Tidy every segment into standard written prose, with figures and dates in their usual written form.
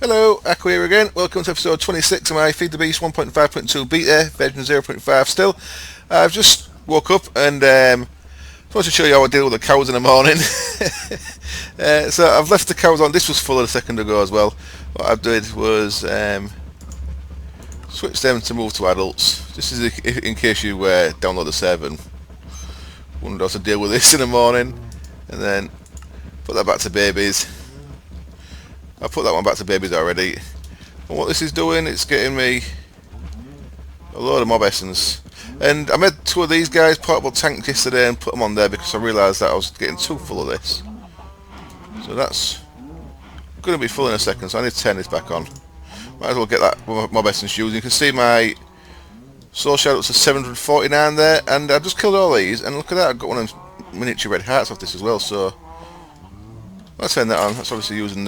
Hello, Aqua here again. Welcome to episode 26 of my Feed the Beast 1.5.2 beta, version 0.5 still. I've just woke up and wanted to show you how I deal with the cows in the morning. So I've left the cows on. This was full a second ago as well. What I did was switch them to move to adults. This is in case you download the server and wonder how to deal with this in the morning. And then put that back to babies. I put that one back to babies already. And what this is doing, it's getting me a load of mob essence. And I made two of these guys portable tanks yesterday and put them on there because I realised that I was getting too full of this. So that's going to be full in a second, so I need to turn this back on. Might as well get that mob essence using. You can see my soul shard up to 749 there, and I just killed all these, and look at that, I've got one of them miniature red hearts off this as well, so I'll turn that on. That's obviously using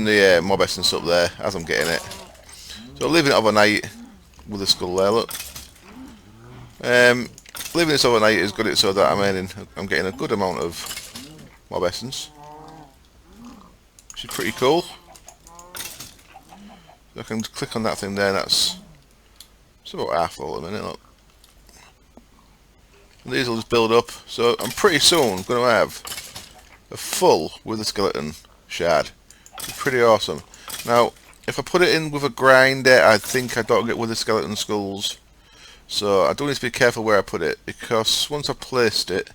the mob essence up there as I'm getting it. So leaving it overnight with the skull there, look. Leaving this overnight has got it so that I'm getting a good amount of mob essence, which is pretty cool. So I can click on that thing there, it's about half full at the minute, look. And these will just build up, so I'm pretty soon going to have a full Wither skeleton shard. It's pretty awesome. Now, if I put it in with a grinder, I think I don't get Wither skeleton skulls. So I do need to be careful where I put it, because once I've placed it,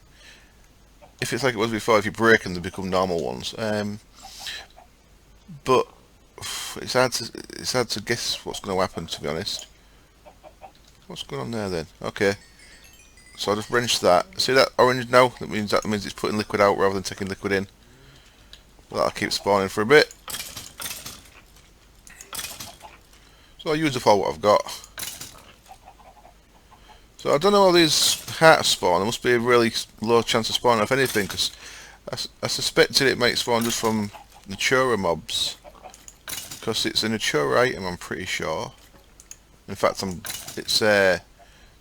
if it's like it was before, if you break them, they become normal ones. But it's hard to guess what's going to happen, to be honest. What's going on there then? Okay. So I'll just wrench that. See that orange now? That means it's putting liquid out rather than taking liquid in. That'll keep spawning for a bit. So I'll use up all what I've got. So I don't know how these hearts spawn. There must be a really low chance of spawning off anything, because I suspected it might spawn just from Natura mobs. Because it's a Natura item, I'm pretty sure. In fact, it's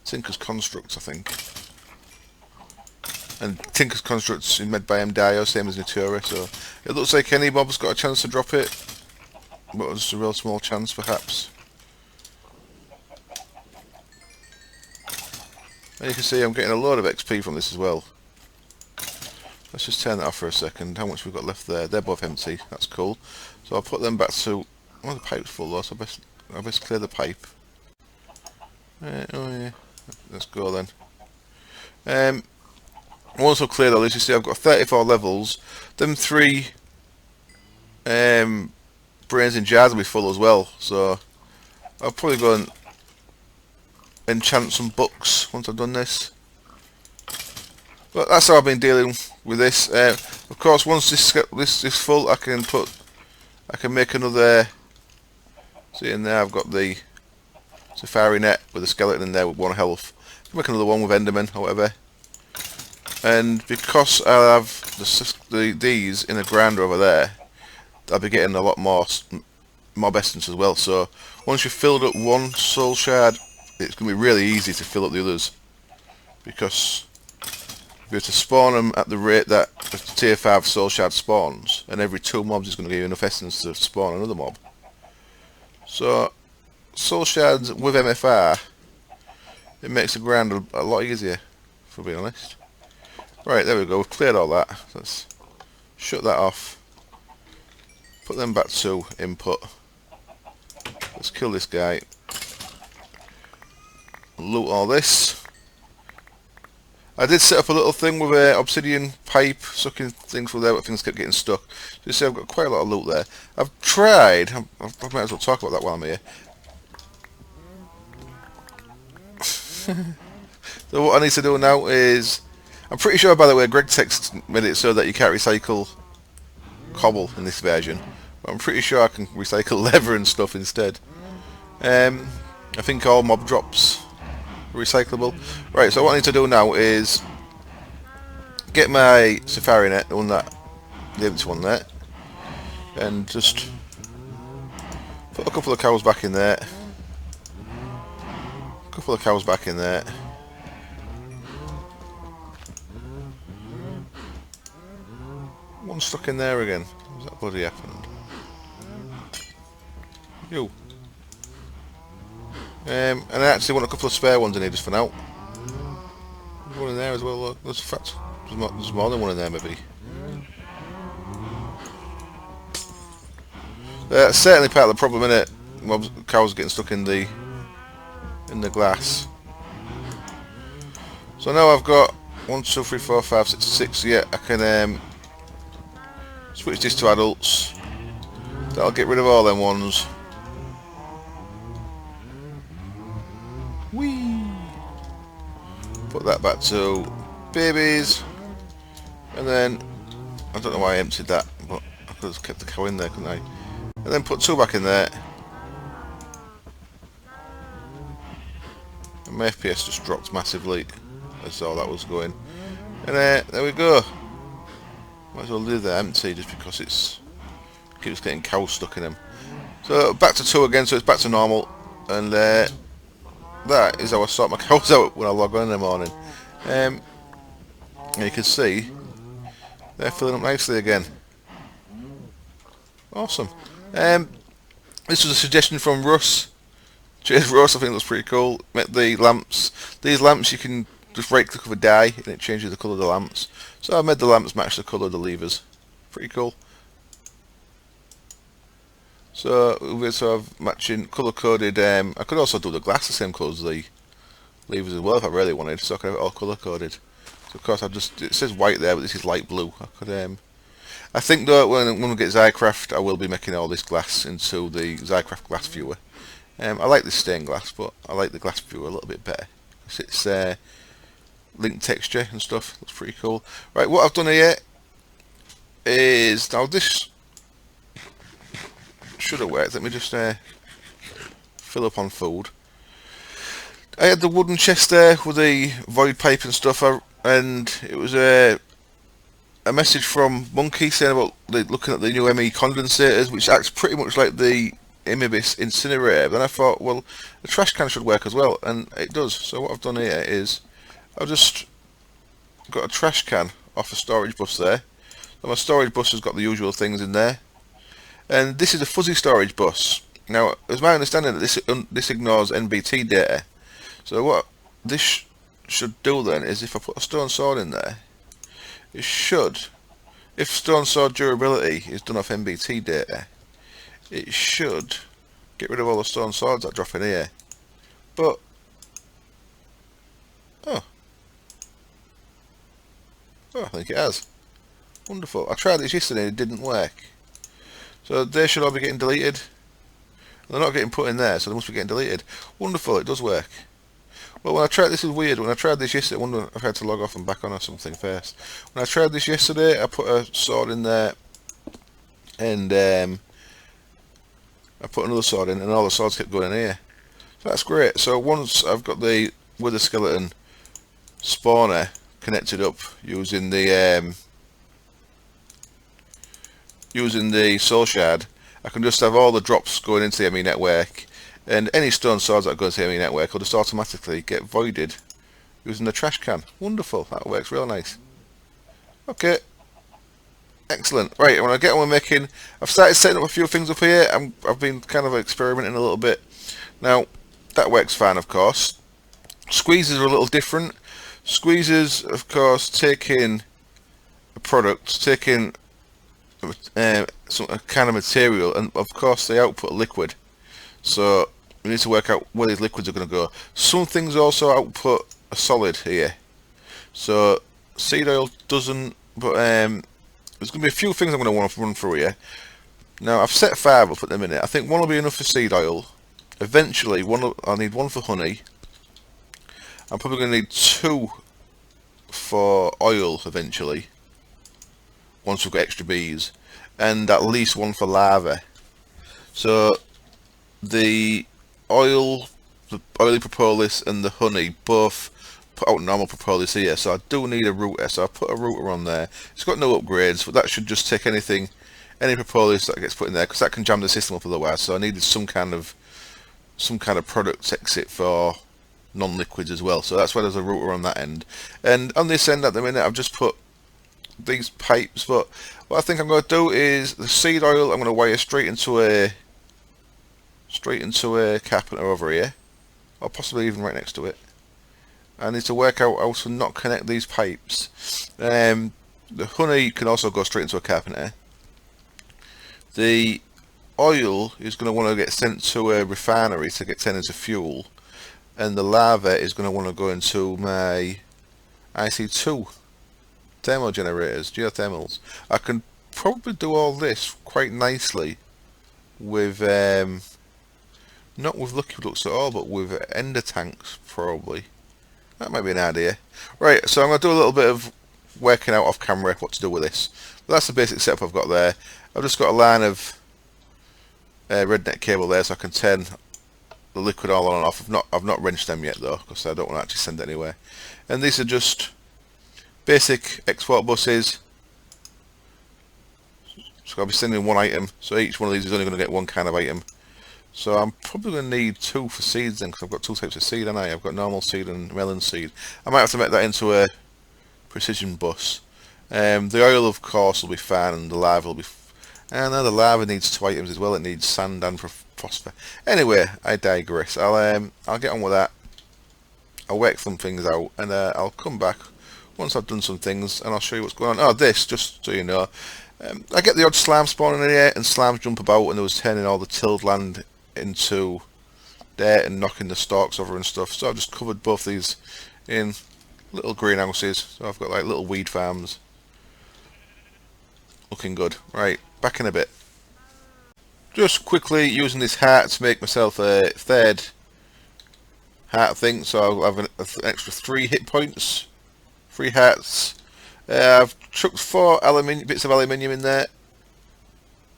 Tinker's Constructs, I think. And Tinker's Constructs is made by MDIO, same as Natura, so it looks like any mob's got a chance to drop it, but just a real small chance perhaps. And you can see I'm getting a load of XP from this as well. Let's just turn that off for a second. How much we've got left there? They're both empty, that's cool. So I'll put them back to... Oh, the pipe's full though, so I'll best clear the pipe. Oh yeah, let's go then. Once I've cleared all this, you see I've got 34 levels. Them 3 brains in jars will be full as well, so I'll probably go and enchant some books once I've done this. But that's how I've been dealing with this. Of course, once this is full, I can make another. See in there, I've got the safari net with a skeleton in there with 1 health. I can make another one with Enderman or whatever. And because I have these in a grinder over there, I'll be getting a lot more mob essence as well. So once you've filled up one soul shard, it's going to be really easy to fill up the others. Because if you were to spawn them at the rate that the tier 5 soul shard spawns, and every 2 mobs is going to give you enough essence to spawn another mob. So soul shards with MFR, it makes the grind a lot easier, for being honest. Right, there we go, we've cleared all that. Let's shut that off. Put them back to input. Let's kill this guy. Loot all this. I did set up a little thing with an obsidian pipe sucking things through there, but things kept getting stuck. So you see I've got quite a lot of loot there. I've tried, I might as well talk about that while I'm here. So what I need to do now is, I'm pretty sure, by the way, Greg Text made it so that you can't recycle cobble in this version, but I'm pretty sure I can recycle leather and stuff instead. I think all mob drops are recyclable. Right, so what I need to do now is get my safari net, the empty one there, and just put a couple of cows back in there. A couple of cows back in there. One stuck in there again. Is that bloody happened? You. And I actually want a couple of spare ones in here just for now. There's one in there as well, look. There's, in fact, there's more than one in there maybe. That's certainly part of the problem, innit? Mobs, cows getting stuck in the glass. So now I've got 1, 2, 3, 4, 5, 6, 6. Yeah, I can switch this to adults. That'll get rid of all them ones. Whee! Put that back to babies. And then, I don't know why I emptied that, but I could have kept the cow in there, couldn't I? And then put 2 back in there. And my FPS just dropped massively as all that was going. And there we go. Might as well leave that empty just because it keeps getting cows stuck in them. So back to 2 again, so it's back to normal. And that is how I sort my cows out when I log on in the morning. And you can see they're filling up nicely again. Awesome. This was a suggestion from Russ. Cheers, Russ. I think it looks pretty cool. Make the lamps. These lamps you can just right click of a dye and it changes the colour of the lamps. So I made the lamps match the colour of the levers. Pretty cool. So we're sort of matching colour coded. I could also do the glass the same colour as the levers as well if I really wanted. So I could have it all colour coded. So of course it says white there, but this is light blue. I could I think though when we get Zycraft, I will be making all this glass into the Zycraft glass viewer. I like this stained glass, but I like the glass viewer a little bit better. It's linked texture and stuff. Looks pretty cool. Right, what I've done here is now this should have worked. Let me just fill up on food. I had the wooden chest there with the void pipe and stuff, and it was a message from Monkey saying about looking at the new ME condensators, which acts pretty much like the Imibis incinerator. Then I thought, well, the trash can should work as well, and it does. So what I've done here is I've just got a trash can off a storage bus there. So my storage bus has got the usual things in there, and this is a fuzzy storage bus. Now, it's my understanding that this ignores NBT data. So what this should do then is if I put a stone sword in there, it should, if stone sword durability is done off NBT data, it should get rid of all the stone swords that drop in here. But oh, I think it has. Wonderful. I tried this yesterday and it didn't work. So they should all be getting deleted. They're not getting put in there, so they must be getting deleted. Wonderful, it does work. Well, when I tried this is weird. When I tried this yesterday, I wonder if I had to log off and back on or something first. When I tried this yesterday, I put a sword in there, and I put another sword in, and all the swords kept going in here. So that's great. So once I've got the Wither Skeleton spawner connected up using the soul shard, I can just have all the drops going into the ME network. And any stone swords that go into the ME network will just automatically get voided using the trash can. Wonderful, that works real nice. Okay, excellent. Right, when I get on with making, I've started setting up a few things up here. I've been kind of experimenting a little bit. Now, that works fine, of course. Squeezers are a little different. Squeezers, of course, take in a product, take in some kind of material, and of course they output liquid. So we need to work out where these liquids are going to go. Some things also output a solid here. So seed oil doesn't, but there's going to be a few things I'm going to want to run through here. Now I've set 5 up at the minute. I think 1 will be enough for seed oil. Eventually I'll need 1 for honey. I'm probably going to need 2 for oil eventually, once we've got extra bees, and at least 1 for larvae. So the oil, the oily propolis and the honey both put out normal propolis here, so I do need a router, so I put a router on there. It's got no upgrades, but that should just take any propolis that gets put in there, because that can jam the system up otherwise. So I needed some kind of product exit for non-liquids as well, so that's why there's a router on that end. And on this end at the minute I've just put these pipes, but what I think I'm going to do is the seed oil I'm going to wire straight into a carpenter over here, or possibly even right next to it. I need to work out how to not connect these pipes. The honey can also go straight into a carpenter. The oil is going to want to get sent to a refinery to get turned into fuel, and the lava is going to want to go into my IC2 thermal generators, geothermals. I can probably do all this quite nicely with not with liquid ducts at all, but with ender tanks probably. That might be an idea. Right, so I'm going to do a little bit of working out off camera what to do with this. But that's the basic setup I've got there. I've just got a line of redneck cable there, so I can turn the liquid all on and off. I've not wrenched them yet though, because I don't want to actually send it anywhere. And these are just basic export buses. So I'll be sending one item, so each one of these is only going to get one kind of item. So I'm probably going to need 2 for seeds then, because I've got 2 types of seed, haven't I? I've got normal seed and melon seed. I might have to make that into a precision bus. The oil, of course, will be fine, and the lava will be... And the lava needs 2 items as well. It needs sand and phosphor. Anyway, I digress. I'll get on with that. I'll work some things out, and I'll come back once I've done some things, and I'll show you what's going on. Oh, this, just so you know, I get the odd slime spawning in here, and slimes jump about, and it was turning all the tilled land into dirt and knocking the stalks over and stuff. So I've just covered both these in little greenhouses. So I've got like little weed farms. Looking good. Right, back in a bit. Just quickly using this heart to make myself a 3rd heart thing. So I'll have an extra 3 hit points. 3 hearts. I've chucked 4 bits of aluminium in there.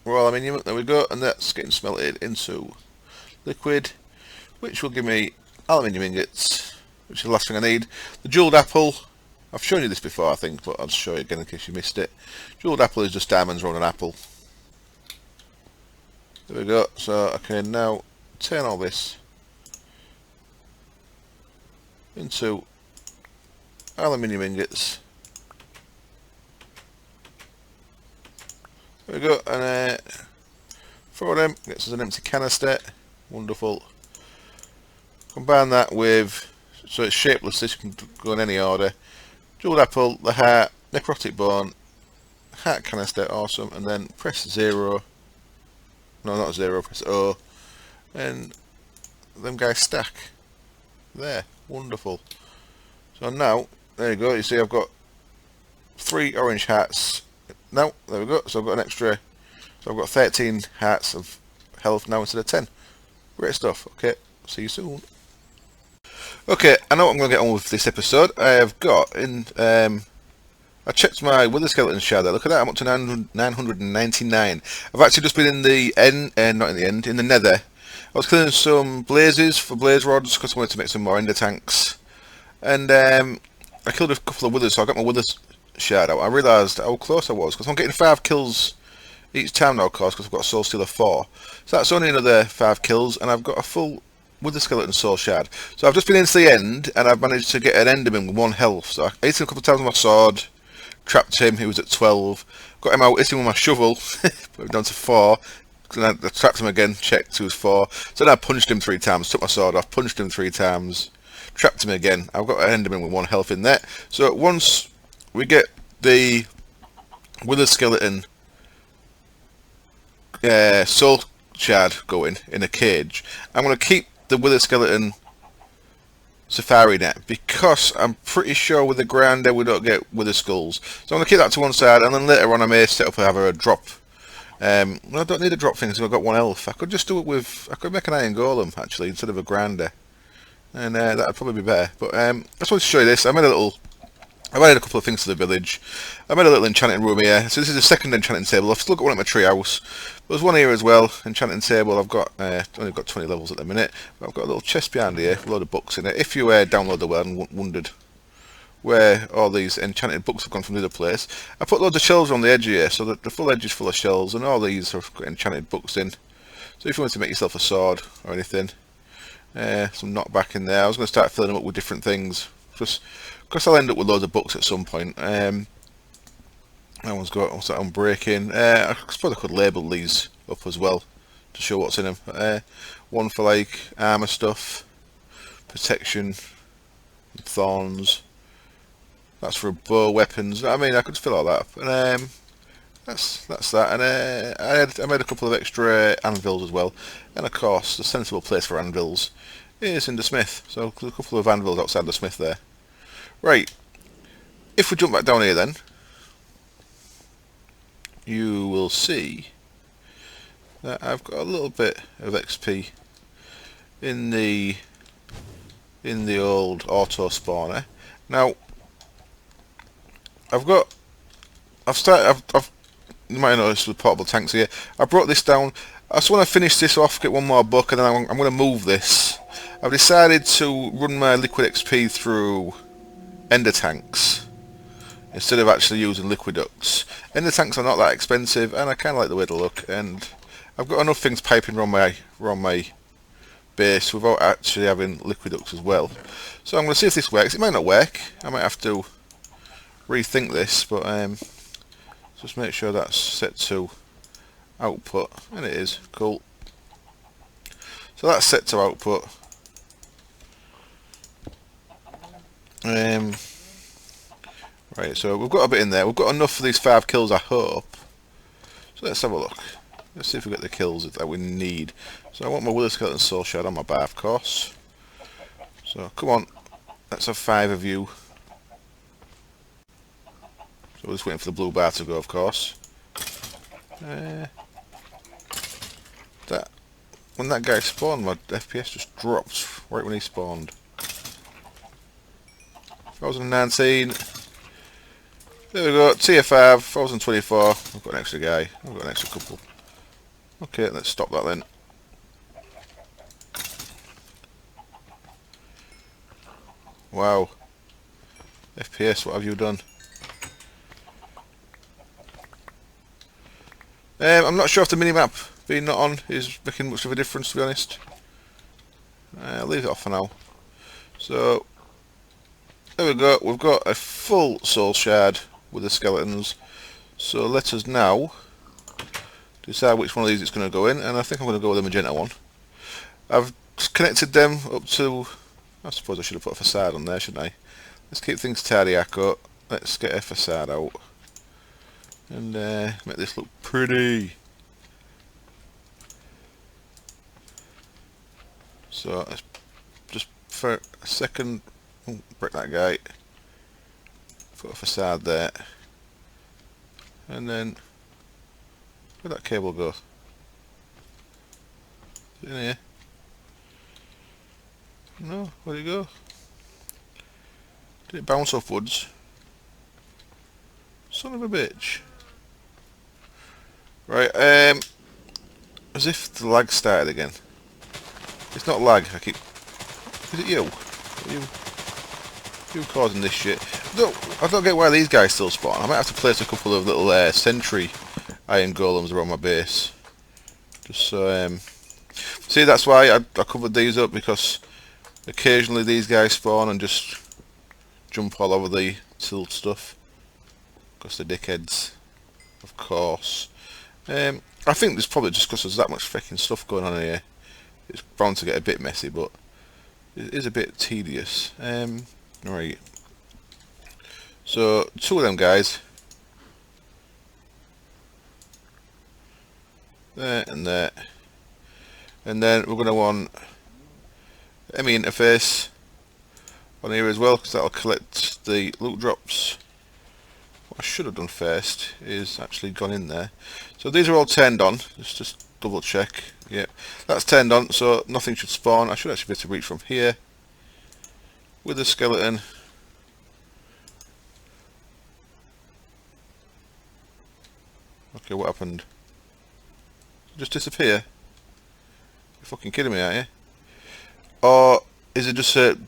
Raw aluminium, there we go, and that's getting smelted into liquid, which will give me aluminium ingots, which is the last thing I need. The jeweled apple, I've shown you this before I think, but I'll show you again in case you missed it. Jeweled apple is just diamonds around an apple. There we go, so I can now turn all this into aluminium ingots. There we go, and throw them, gets us an empty canister. Wonderful. Combine that with, so it's shapeless, this can go in any order. Jeweled apple, the heart, necrotic bone, heart canister, awesome, and then press 0. No, not 0, press O. And them guys stack. There, wonderful. So now, there you go, you see I've got 3 orange hearts. Now, there we go, so I've got an extra, so I've got 13 hearts of health now instead of 10. Great stuff. Okay, see you soon. Okay, I know what I'm going to get on with this episode. I have got in, I checked my wither skeleton shadow. Look at that, I'm up to 999. I've actually just been in the end, not in the end, in the nether. I was killing some blazes for blaze rods because I wanted to make some more ender tanks. And I killed a couple of withers, so I got my wither shard out. I realised how close I was, because I'm getting 5 kills each time now, of course, because I've got a soul stealer 4. So that's only another 5 kills, and I've got a full wither skeleton soul shard. So I've just been into the end, and I've managed to get an enderman with 1 health. So I hit him a couple of times with my sword, trapped him, he was at 12, got him out, hit him with my shovel, put him down to 4, and I trapped him again, checked, he was 4. So then I punched him 3 times, took my sword off, punched him 3 times, trapped him again. I've got an enderman with 1 health in there. So once we get the wither skeleton soul shard going in a cage, I'm going to keep the wither skeleton safari net, because I'm pretty sure with the grinder we don't get wither skulls. So I'm going to keep that to one side, and then later on I may set up and have a drop. Well, I don't need a drop thing because I've got 1 health. I could just do it with, I could make an iron golem actually instead of a grinder, and that would probably be better. But I just wanted to show you this. I've added a couple of things to the village. I made a little enchanting room here. So this is the 2nd enchanting table. I've still got one at my tree house. There's one here as well, enchanting table. I've got only got 20 levels at the minute. But I've got a little chest behind here, a load of books in it. If you download the world and wondered where all these enchanted books have gone from the other place, I put loads of shells on the edge here, so that the full edge is full of shells, and all these have got enchanted books in. So if you wanted to make yourself a sword or anything, some knockback in there. I was going to start filling them up with different things, just because I'll end up with loads of books at some point. That one's got what's that on breaking. I suppose I could label these up as well to show what's in them. One for like armor stuff, protection, thorns. That's for bow weapons. I mean, I could fill all that up. And that's that. And I made a couple of extra anvils as well. And of course, the sensible place for anvils is in the smith. So there's a couple of anvils outside the smith there. Right. If we jump back down here, then you will see that I've got a little bit of XP in the old auto spawner. Now you might notice with portable tanks here, I brought this down. I just want to finish this off, get one more book, and then I'm going to move this. I've decided to run my liquid XP through ender tanks instead of actually using liquid ducts. Ender tanks are not that expensive, and I kind of like the way they look, and I've got enough things piping around my base without actually having liquid ducts as well. So I'm going to see if this works. It might not work. I might have to rethink this, but just make sure that's set to output, and it is. Cool. So that's set to output. Right, so we've got a bit in there. We've got enough for these 5 kills, I hope. So let's have a look. Let's see if we get the kills that we need. So I want my Wither Skeleton Soul Shard on my bar, of course. So come on, let's have 5 of you. So we're just waiting for the blue bar to go, of course. When that guy spawned, my FPS just dropped right when he spawned. 2019. There we go, tier 5, 1024. I've got an extra guy. I've got an extra couple. Okay, let's stop that then. Wow. FPS, what have you done? I'm not sure if the minimap being not on is making much of a difference, to be honest. I'll leave it off for now. So, there we go. We've got a full soul shard with the skeletons. So let us now decide which one of these it's going to go in, and I think I'm going to go with the magenta one. I've connected them up to... I suppose I should have put a facade on there, shouldn't I? Let's keep things tidy, Akko. Let's get a facade out. And make this look pretty. So let's just for a second break that guy. Put a facade there. And then where'd that cable go? Is it in here? No, where'd it go? Did it bounce upwards? Son of a bitch. Right, as if the lag started again. It's not lag, I keep... Is it you? You causing this shit? I don't get why these guys still spawn. I might have to place a couple of little sentry iron golems around my base. Just so, see, that's why I covered these up, because occasionally these guys spawn and just jump all over the tilt stuff. Because they're dickheads, of course. I think there's probably just because there's that much freaking stuff going on here. It's bound to get a bit messy, but it is a bit tedious. Right. So 2 of them guys. There and there. And then we're going to want ME interface on here as well, because that'll collect the loot drops. What I should have done first is actually gone in there. So these are all turned on. Just double check. Yep, that's turned on, so nothing should spawn. I should actually be able to reach from here with the skeleton. Okay, what happened? Just disappear? You're fucking kidding me, aren't you? Or is it just a...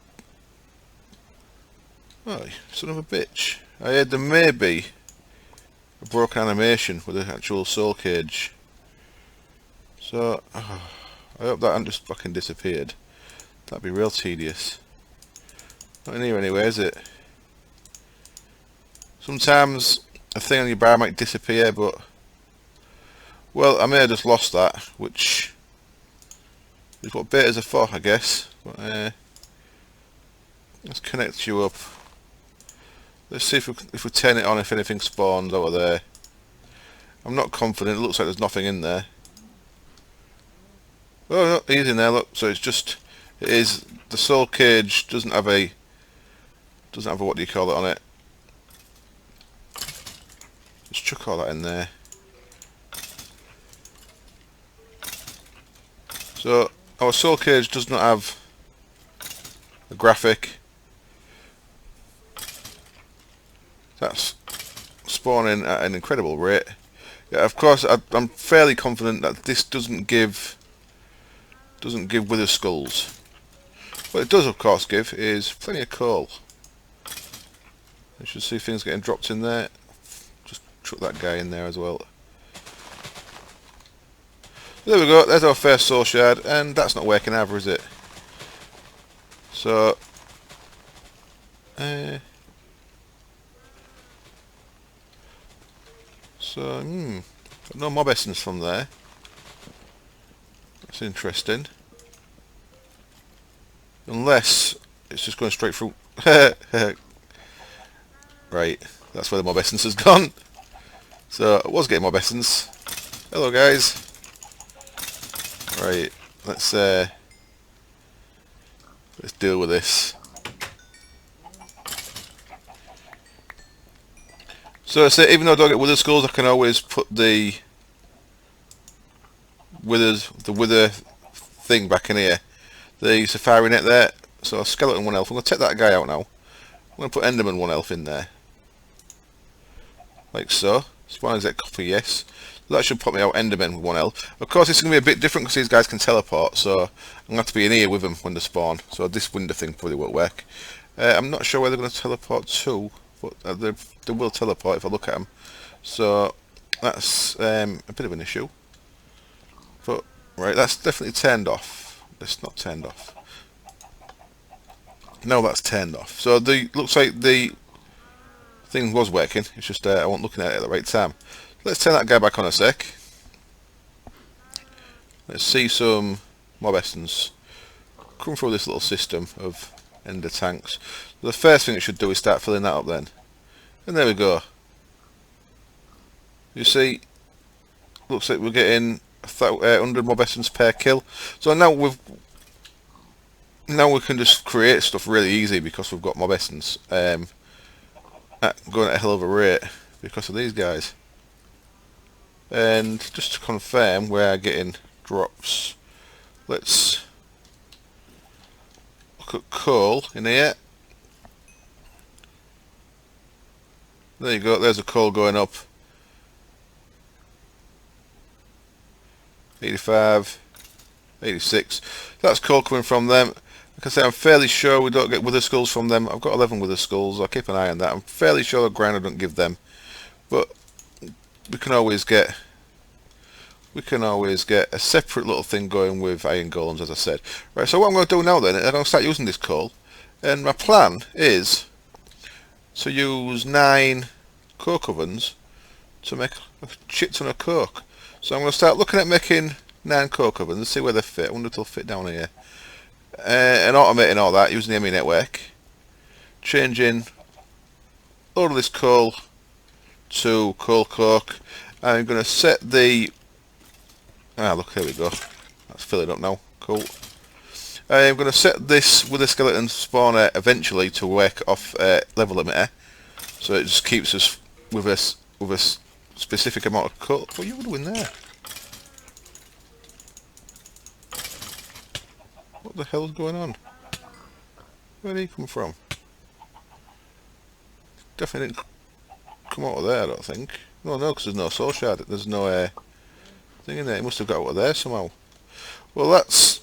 Oh, son of a bitch. I heard there may be a broken animation with the actual soul cage. So, I hope that hasn't just fucking disappeared. That'd be real tedious. Not in here anyway, is it? Sometimes a thing on your bar might disappear, but well, I may have just lost that, which is what betas are for, I guess. But, let's connect you up. Let's see if we turn it on, if anything spawns over there. I'm not confident. It looks like there's nothing in there. Oh no, he's in there. Look, so it's just the soul cage doesn't have a what do you call it on it. Let's chuck all that in there. So our soul cage does not have a graphic. That's spawning at an incredible rate. Yeah, of course, I'm fairly confident that this doesn't give Wither Skels. What it does, of course, give is plenty of coal. You should see things getting dropped in there. Just chuck that guy in there as well. There we go. There's our first soul shard, and that's not working either, is it? So, got no mob essence from there. That's interesting. Unless it's just going straight through. Right, that's where the mob essence has gone. So I was getting mob essence. Hello guys. Right, let's deal with this. So even though I don't get Wither Skels, I can always put the wither thing back in here. The safari net there. So skeleton 1 health. I'm going to take that guy out now. I'm going to put Enderman 1 health in there. Like so. Spawn exec copy, yes. So that should put me out Enderman with 1 health. Of course, it's going to be a bit different because these guys can teleport. So I'm going to have to be in here with them when they spawn. So this window thing probably won't work. I'm not sure where they're going to teleport to. But they will teleport if I look at them. So that's a bit of an issue. But right, that's definitely turned off. It's not turned off. No, that's turned off. So looks like the thing was working. It's just I wasn't looking at it at the right time. Let's turn that guy back on a sec. Let's see some mob essence come through this little system of ender tanks. The first thing it should do is start filling that up then. And there we go. You see, looks like we're getting 100 mob essence per kill. So now we can just create stuff really easy because we've got mob essence. Going at a hell of a rate because of these guys. And just to confirm we're getting drops, let's look at coal in here. There you go, there's a coal going up. 85, 86. That's coal coming from them. Like I say, I'm fairly sure we don't get Wither Skels from them. I've got 11 Wither Skels. I'll keep an eye on that. I'm fairly sure the grinder don't give them, but we can always get a separate little thing going with iron golems, as I said. Right. So what I'm going to do now then, I'm going to start using this coal, and my plan is to use 9 coke ovens to make a shit ton of coke. So I'm going to start looking at making 9 coke ovens and see where they fit. I wonder if they'll fit down here. And automating all that using the ME network. Changing all of this coal to coal coke. I'm going to set the... look, here we go. That's filling up now. Cool. I'm going to set this with a skeleton spawner eventually to work off level limiter. So it just keeps us with a specific amount of coal. What are you doing there? What the hell's going on? Where did he come from? Definitely didn't come out of there, I don't think. No, because there's no soul shard. There's no thing in there. He must have got out of there somehow. Well, that's...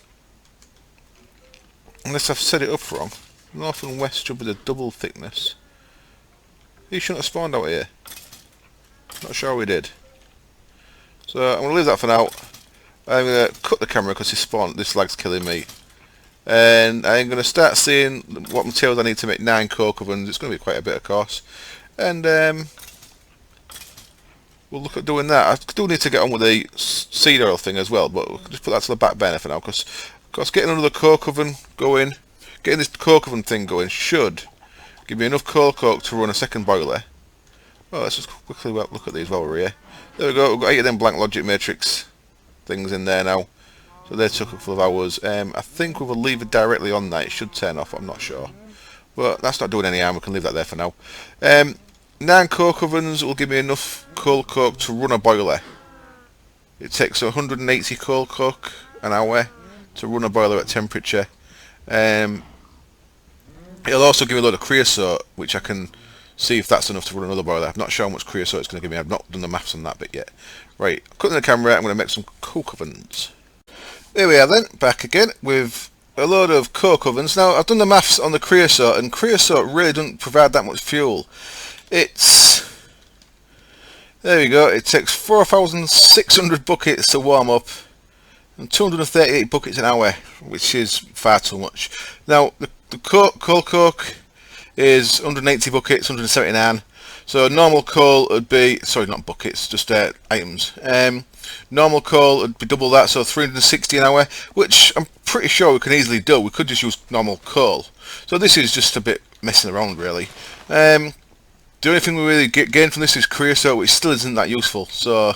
Unless I've set it up wrong. North and west should be the double thickness. He shouldn't have spawned out here. Not sure we did. So I'm going to leave that for now. I'm going to cut the camera because this lag's killing me. And I'm going to start seeing what materials I need to make 9 coke ovens. It's going to be quite a bit, of course. And we'll look at doing that. I do need to get on with the seed oil thing as well, but we'll just put that to the back burner for now, because getting another coke oven going, getting this coke oven thing going should give me enough coal coke to run a second boiler. Oh, let's just quickly look at these while we're here. There we go, we've got 8 of them blank logic matrix things in there now. So they took a couple of hours. I think with a lever directly on that, it should turn off, I'm not sure. But that's not doing any harm, we can leave that there for now. 9 coke ovens will give me enough coal coke to run a boiler. It takes 180 coal coke an hour to run a boiler at temperature. It'll also give me a load of creosote, which I can see if that's enough to run another boiler. I'm not sure how much creosote it's going to give me. I've not done the maths on that bit yet. Right, cutting the camera, I'm going to make some coke ovens. There we are then, back again with a load of coke ovens. Now, I've done the maths on the creosote, and creosote really doesn't provide that much fuel. There we go, it takes 4,600 buckets to warm up, and 238 buckets an hour, which is far too much. Now, the coal coke is 180 buckets, 179. So normal coal would be, sorry, not buckets, just items. Normal coal would be double that, so 360 an hour, which I'm pretty sure we can easily do. We could just use normal coal. So this is just a bit messing around, really. The only thing we really gain from this is creosote, which still isn't that useful. So,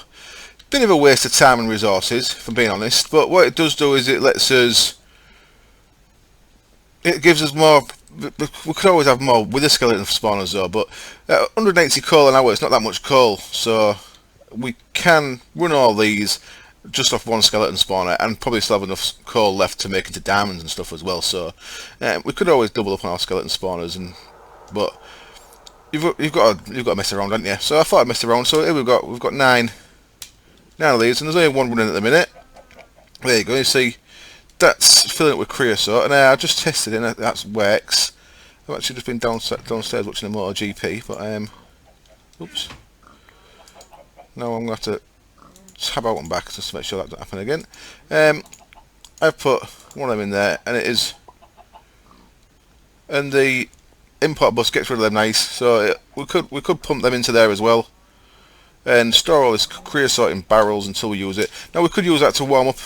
bit of a waste of time and resources, if I'm being honest. But what it does do is it gives us more. We could always have more wither skeleton spawners though, but 180 coal an hour is not that much coal, so we can run all these just off one skeleton spawner and probably still have enough coal left to make into diamonds and stuff as well. So we could always double up on our skeleton spawners, but you've got to mess around, haven't you? So I thought I'd mess around. So here we've got nine of these, and there's only one running at the minute. There you go. You see. That's filling it with creosote, and I just tested it, and that works. I've actually just been downstairs watching a MotoGP, but oops. Now I'm going to have to tab out and back just to make sure that doesn't happen again. I've put one of them in there, and the import bus gets rid of them nice, so we could pump them into there as well, and store all this creosote in barrels until we use it. Now we could use that to warm up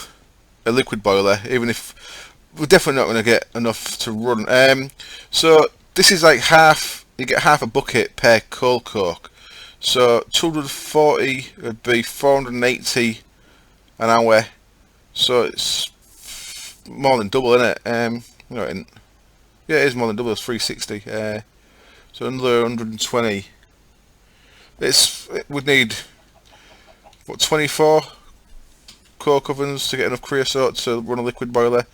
a liquid boiler, even if we're definitely not going to get enough to run. So this is like half. You get half a bucket per coal coke. So 240 would be 480 an hour. So it's more than double, isn't it? No, it isn't. Yeah, it is more than double. It's 360. So another 120. It would need what, 24 coke ovens to get enough creosote to run a liquid boiler,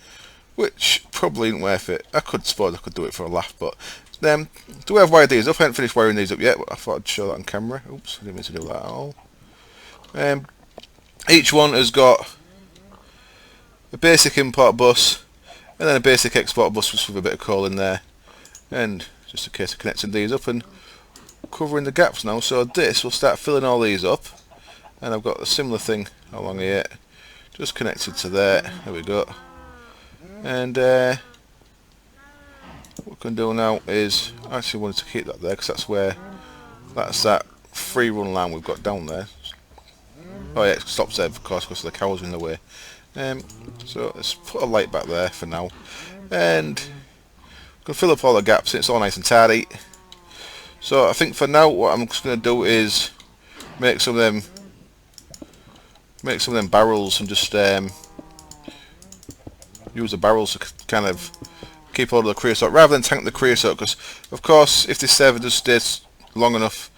which probably isn't worth it. I suppose I could do it for a laugh, but do we have wired these up? I haven't finished wiring these up yet, but I thought I'd show that on camera. Oops, I didn't mean to do that at all. Each one has got a basic import bus and then a basic export bus just with a bit of coal in there, and just a case of connecting these up and covering the gaps now. So this will start filling all these up, and I've got a similar thing along here just connected to there. There we go. And what we can do now is, I actually wanted to keep that there because that's that free run line we've got down there. Oh yeah, it stops there of course because the cows are in the way. So let's put a light back there for now, and we can fill up all the gaps. It's all nice and tidy. So I think for now what I'm just going to do is make some of them barrels and just use the barrels to kind of keep hold of the creosote rather than tank the creosote, because of course if this server does stay long enough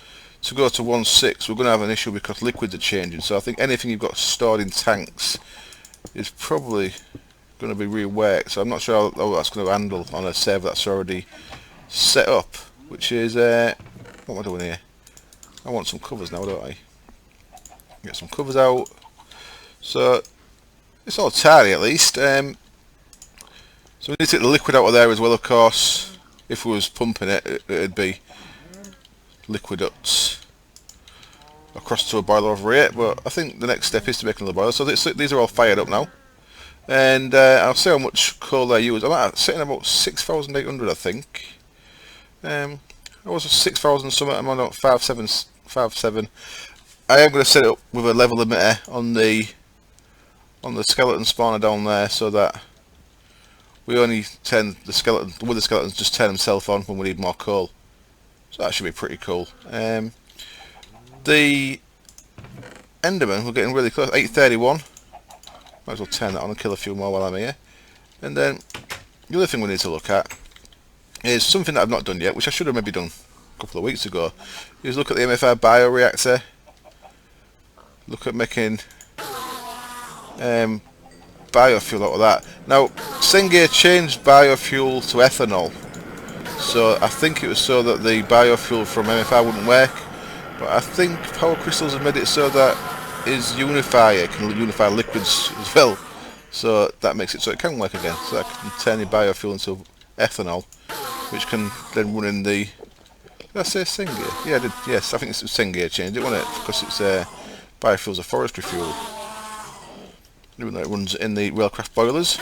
to go to 1.6 we're going to have an issue because liquids are changing. So I think anything you've got stored in tanks is probably going to be reworked. So I'm not sure how that's going to handle on a server that's already set up, which is what am I doing here? I want some covers now, don't I? Get some covers out. So it's all tidy at least. So we need to take the liquid out of there as well, of course. If we was pumping it, it'd be liquid ducts across to a boiler over here. But I think the next step is to make another boiler. So these are all fired up now. And I'll see how much coal I use. I'm sitting about 6,800, I think. I was 6,000 something. I'm on about 5,7. I am going to set it up with a level emitter on the skeleton spawner down there, so that we only turn the wither skeletons just turn themselves on when we need more coal. So that should be pretty cool. The Enderman, we're getting really close. 8:31. Might as well turn that on and kill a few more while I'm here. And then the other thing we need to look at is something that I've not done yet, which I should have maybe done a couple of weeks ago. Is look at the MFR bioreactor. Look at making biofuel out of that. Now, Senge changed biofuel to ethanol, so I think it was so that the biofuel from MFR wouldn't work. But I think Power Crystals have made it so that his unifier can unify liquids as well, so that makes it so it can work again. So that can turn your biofuel into ethanol, which can then run in the. Did I say Senge? Yeah, I did. Yes, I think it's Senge changed it, wasn't it? Because it's biofuel's a forestry fuel. Even though it runs in the railcraft boilers.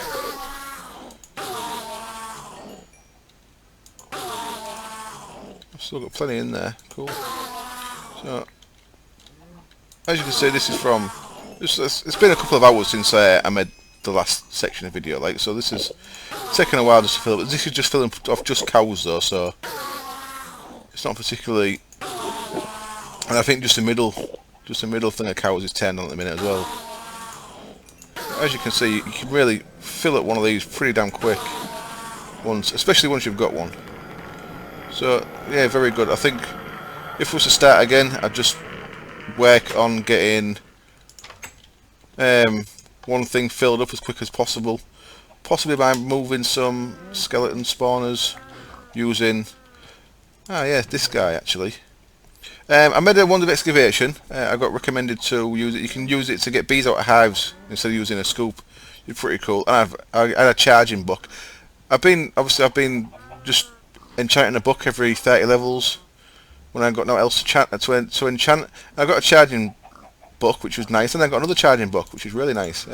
I've still got plenty in there. Cool. So, as you can see, this is from. It's been a couple of hours since I made the last section of video, like, so this is taken a while just to fill up. This is just filling off just cows though, so it's not particularly. And I think just the middle thing of cows is turned on at the minute as well. As you can see, you can really fill up one of these pretty damn quick, especially once you've got one. So yeah, very good. I think if we was to start again, I'd just work on getting one thing filled up as quick as possible, possibly by moving some skeleton spawners using this guy actually. I made a wand of excavation. I got recommended to use it. You can use it to get bees out of hives instead of using a scoop. It's pretty cool. And I had a charging book. I've been just enchanting a book every 30 levels when I got no else to enchant. I got a charging book, which was nice, and then I got another charging book, which is really nice.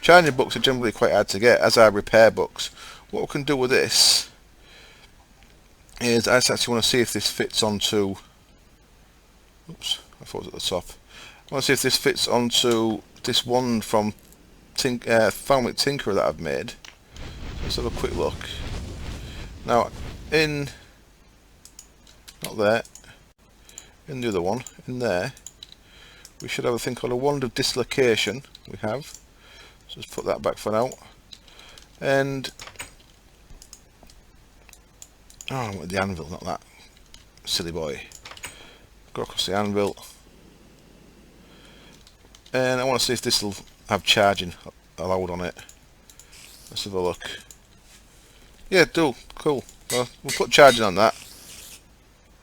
Charging books are generally quite hard to get, as are repair books. What we can do with this is I just actually want to see if this fits onto. Oops, I thought it was at the top. I want to see if this fits onto this wand from Found with Tinkerer that I've made. Let's have a quick look. Now, not there, in the other one, in there, we should have a thing called a wand of dislocation. We have. So let's put that back for now. And I want the anvil, not that silly boy. Go across the anvil, and I want to see if this will have charging allowed on it. Let's have a look. Yeah, do. Cool. Well, we'll put charging on that.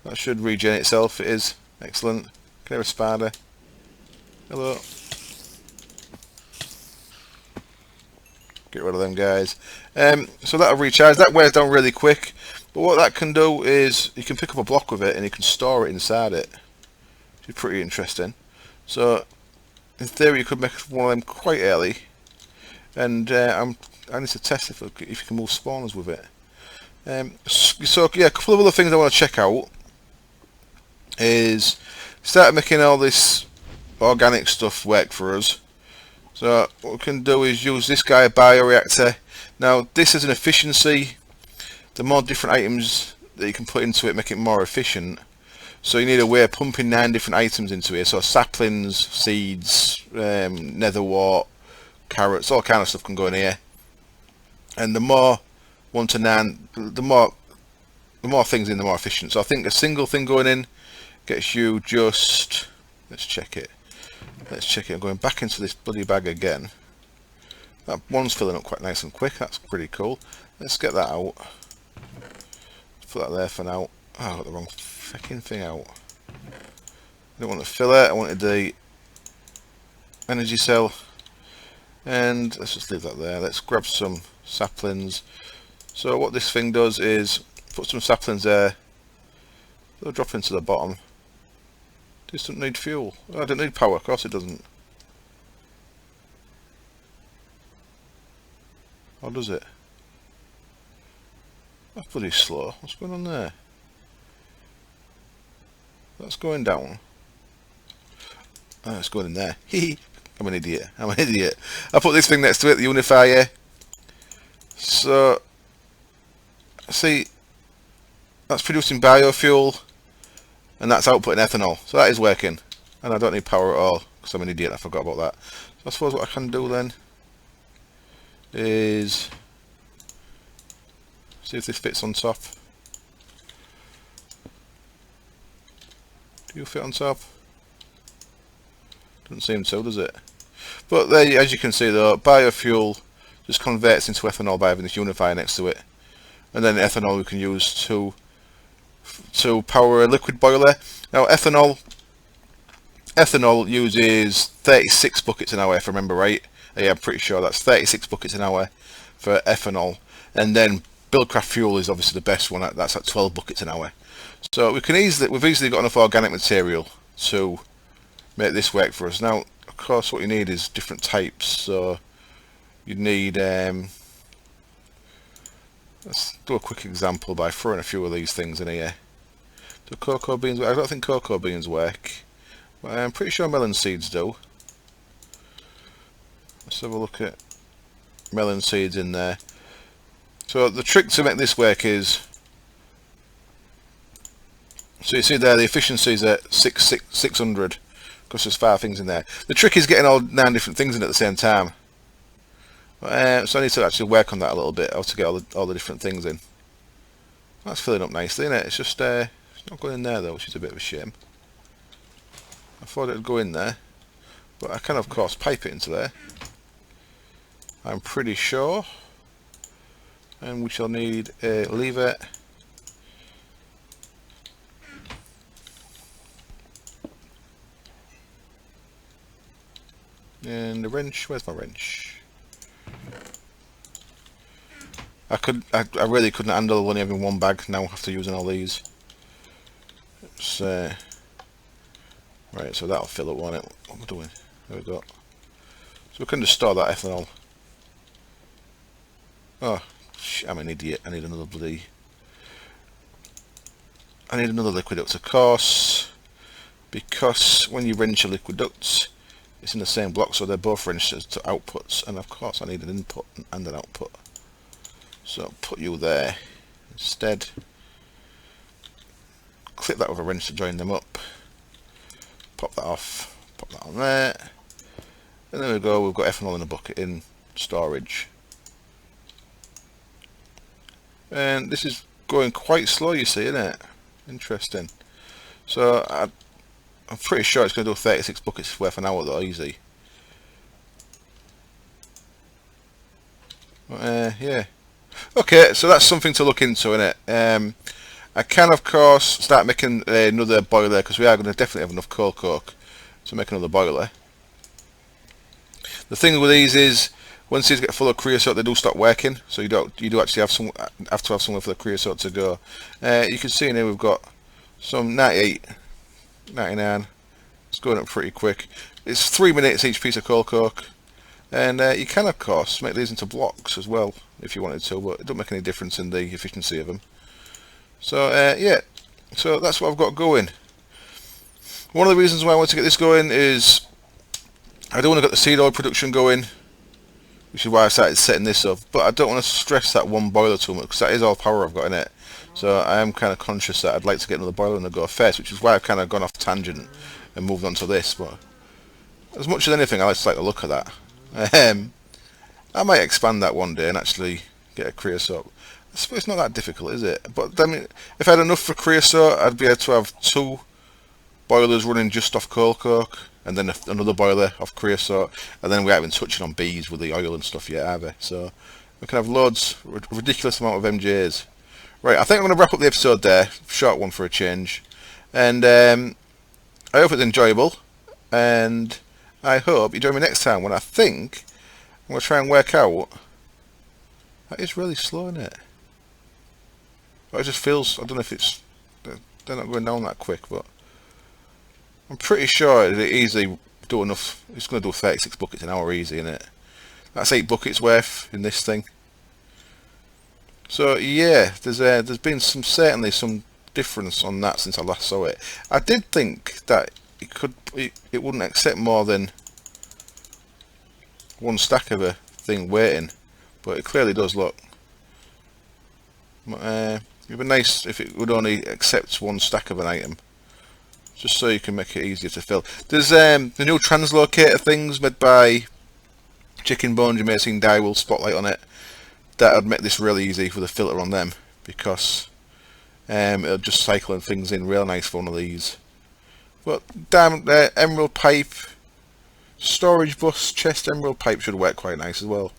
That should regen itself. It is. Excellent. Can I have a spider? Hello. Get rid of them guys. So that'll recharge. That wears down really quick. But what that can do is you can pick up a block with it and you can store it inside it. Which is pretty interesting. So in theory you could make one of them quite early. And I need to test if you can move spawners with it. So yeah, a couple of other things I want to check out is start making all this organic stuff work for us. So what we can do is use this guy, a bioreactor. Now this is an efficiency. The more different items that you can put into it make it more efficient. So you need a way of pumping 9 different items into here. So saplings, seeds, netherwort, carrots, all kind of stuff can go in here. And the more 1 to 9, the more things in, the more efficient. So I think a single thing going in gets you just. Let's check it. I'm going back into this bloody bag again. That one's filling up quite nice and quick. That's pretty cool. Let's get that out. Let's put that there for now. Oh, I got the wrong fucking thing out. I don't want the filler. I wanted the energy cell. And let's just leave that there. Let's grab some saplings. So what this thing does is put some saplings there. They'll drop into the bottom. This doesn't need fuel. Oh, I don't need power. Of course it doesn't. Or does it? That's bloody slow. What's going on there? That's going down. Oh, it's going in there. I'm an idiot. I'm an idiot. I put this thing next to it, the unifier. So, see, that's producing biofuel, and that's outputting ethanol. So that is working. And I don't need power at all, because I'm an idiot. I forgot about that. So I suppose what I can do then is see if this fits on top. Do you fit on top? Doesn't seem so, does it? But there, as you can see though, biofuel just converts into ethanol by having this unifier next to it, and then ethanol we can use to power a liquid boiler. Now ethanol uses 36 buckets an hour, if I remember right. Yeah, I'm pretty sure that's 36 buckets an hour for ethanol, and then buildcraft fuel is obviously the best one. That's at 12 buckets an hour. So we've easily got enough organic material to make this work for us. Now, of course, what you need is different types. So you need let's do a quick example by throwing a few of these things in here. Do cocoa beans work? I don't think cocoa beans work, but I'm pretty sure melon seeds do. Let's have a look at melon seeds in there. So the trick to make this work is, so you see there the efficiency is at 600 because there's 5 things in there. The trick is getting all 9 different things in at the same time. So I need to actually work on that a little bit, how to get all the different things in. That's filling up nicely, isn't it? It's just it's not going in there though, which is a bit of a shame. I thought it would go in there, but I can of course pipe it into there, I'm pretty sure. And we shall need a lever, and a wrench. Where's my wrench? I really couldn't handle only having one bag now after using all these. It's, right, so that'll fill up, won't it? What am I doing? There we go. So we can just store that ethanol. Oh, I'm an idiot. I need another liquid duct, of course, because when you wrench a liquid duct, it's in the same block, so they're both wrenched to outputs, and of course I need an input and an output. So I'll put you there instead. Clip that with a wrench to join them up. Pop that off. Pop that on there. And there we go. We've got ethanol in a bucket in storage. And this is going quite slow, you see, isn't it? Interesting. So I'm pretty sure it's going to do 36 buckets worth an hour though, easy. Yeah. Okay, so that's something to look into, innit? I can of course start making another boiler, because we are going to definitely have enough coal coke to make another boiler. The thing with these is, once these get full of creosote, they do stop working. So you do actually have to have somewhere for the creosote to go. You can see in here we've got some 98, 99. It's going up pretty quick. It's 3 minutes each piece of coal coke, and you can of course make these into blocks as well if you wanted to, but it don't make any difference in the efficiency of them. So yeah, so that's what I've got going. One of the reasons why I want to get this going is I don't want to get the seed oil production going, which is why I started setting this up, but I don't want to stress that one boiler too much, because that is all power I've got in it. So I am kind of conscious that I'd like to get another boiler in the go first, which is why I've kind of gone off tangent and moved on to this. But as much as anything, I just like the look of that. I might expand that one day and actually get a creosote. I suppose it's not that difficult, is it? But I mean, if I had enough for creosote, I'd be able to have 2 boilers running just off coal coke, and then another boiler off creosote, and then we haven't even touching on bees with the oil and stuff yet, have we? So we can have loads, ridiculous amount of MJs. Right, I think I'm going to wrap up the episode there. Short one for a change. And I hope it's enjoyable, and I hope you join me next time when I think I'm going to try and work out. That is really slow, isn't it? But it just feels, I don't know if it's, they're not going down that quick, but I'm pretty sure it'll easily do enough. It's going to do 36 buckets an hour easy, isn't it? That's 8 buckets worth in this thing. So yeah, there's been certainly some difference on that since I last saw it. I did think that it wouldn't accept more than one stack of a thing waiting, but it clearly does. Look, it'd be nice if it would only accept one stack of an item, just so you can make it easier to fill. There's the new translocator things made by Chicken Bones. You may have seen Dywell Spotlight on it. That would make this really easy for the filter on them, because it'll just cycle things in real nice for one of these. But damn, emerald pipe, storage bus, chest, emerald pipe should work quite nice as well,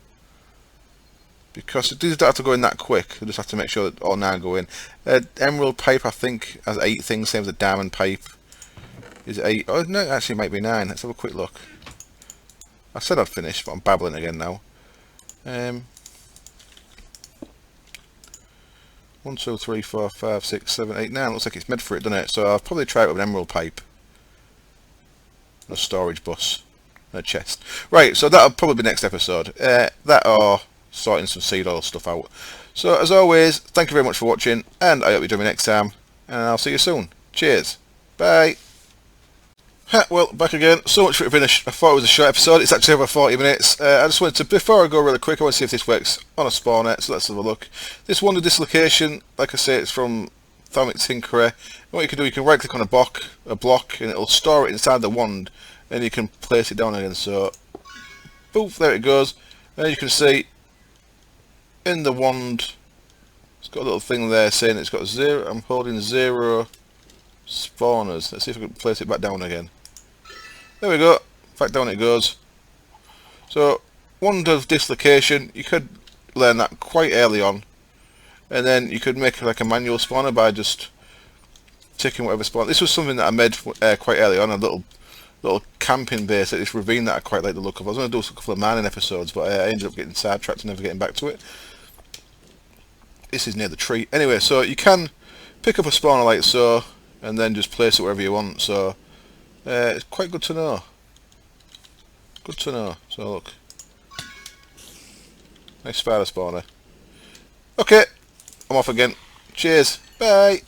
because these don't have to go in that quick. You just have to make sure that all 9 go in. Emerald pipe, I think, has 8 things, same as the diamond pipe. Is it 8? Oh no, actually it might be 9. Let's have a quick look. I said I'd finish, but I'm babbling again now. 1, 2, 3, 4, 5, 6, 7, 8, 9. Looks like it's made for it, doesn't it? So I'll probably try it with an emerald pipe, a storage bus, and a chest. Right, so that'll probably be next episode. That or sorting some seed oil stuff out. So as always, thank you very much for watching, and I hope you join me next time. And I'll see you soon. Cheers. Bye. Well, back again. So much for it finished. I thought it was a short episode. It's actually over 40 minutes. I just wanted to, before I go really quick, I want to see if this works on a spawner. So let's have a look. This one, the dislocation, like I say, it's from Thermic Tinkerer. And what you can do, you can right click on a block, and it'll store it inside the wand, and you can place it down again. So, poof, there it goes. And you can see in the wand, it's got a little thing there saying it's got 0. I'm holding 0 spawners. Let's see if I can place it back down again. There we go. Back down it goes. So, wand of dislocation, you could learn that quite early on, and then you could make like a manual spawner by just ticking whatever spawn. This was something that I made quite early on, a little camping base at this ravine that I quite like the look of. I was going to do a couple of mining episodes, but I ended up getting sidetracked and never getting back to it. This is near the tree. Anyway, so you can pick up a spawner like so, and then just place it wherever you want. So it's quite good to know. Good to know. So look, nice spider spawner. Okay, I'm off again. Cheers. Bye.